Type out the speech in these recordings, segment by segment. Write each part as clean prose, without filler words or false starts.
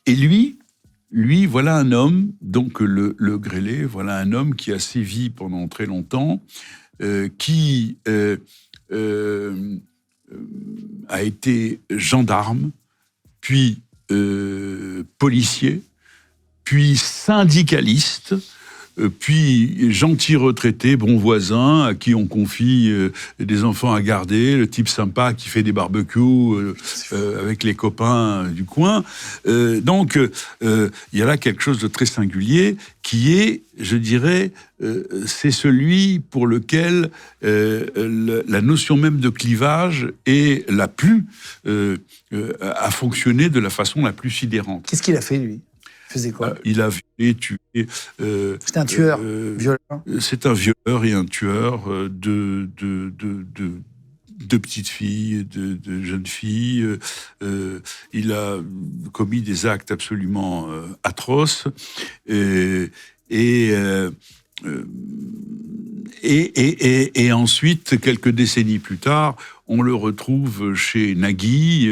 Et lui, voilà un homme, donc le grêlé, voilà un homme qui a sévi pendant très longtemps, qui a été gendarme, puis policier, puis syndicaliste, puis gentil retraité, bon voisin, à qui on confie des enfants à garder, le type sympa qui fait des barbecues avec les copains du coin. Donc, il y a là quelque chose de très singulier qui est, je dirais, c'est celui pour lequel la notion même de clivage est la plus a fonctionné de la façon la plus sidérante. Qu'est-ce qu'il a fait, lui ? Il faisait quoi ? Il a violé, tué. C'est un tueur, violent. C'est un violeur et un tueur de petites filles, de jeunes filles. Il a commis des actes absolument atroces. Et ensuite, quelques décennies plus tard, on le retrouve chez Nagui,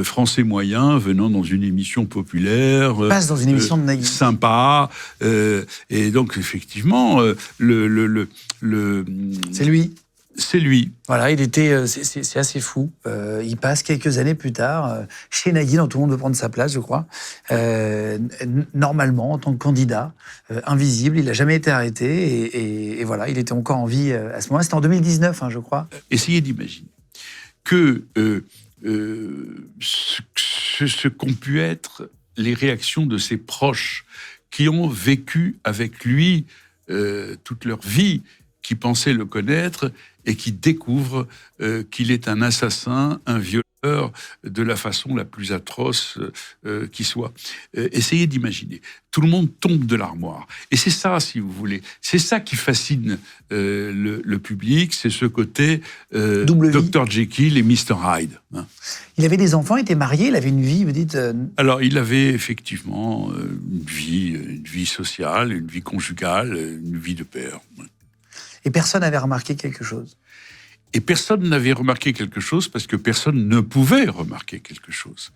français moyen, venant dans une émission populaire. Il passe dans une émission de Nagui. Sympa. Et donc, effectivement, c'est lui. C'est lui. Voilà, il était, c'est assez fou. Il passe quelques années plus tard chez Nagui, dont tout le monde veut prendre sa place, je crois. Normalement, en tant que candidat, invisible, il n'a jamais été arrêté. Et voilà, il était encore en vie à ce moment-là. C'était en 2019, je crois. Essayez d'imaginer que ce qu'ont pu être les réactions de ses proches qui ont vécu avec lui toute leur vie, qui pensaient le connaître et qui découvrent qu'il est un assassin, un violeur de la façon la plus atroce qui soit. Essayez d'imaginer. Tout le monde tombe de l'armoire. Et c'est ça, si vous voulez, c'est ça qui fascine le public, c'est ce côté Dr. Jekyll et Mr. Hyde. Hein. Il avait des enfants, il était marié, il avait une vie, vous dites Alors, il avait effectivement une vie sociale, une vie conjugale, une vie de père. Et personne n'avait remarqué quelque chose. Et personne n'avait remarqué quelque chose parce que personne ne pouvait remarquer quelque chose.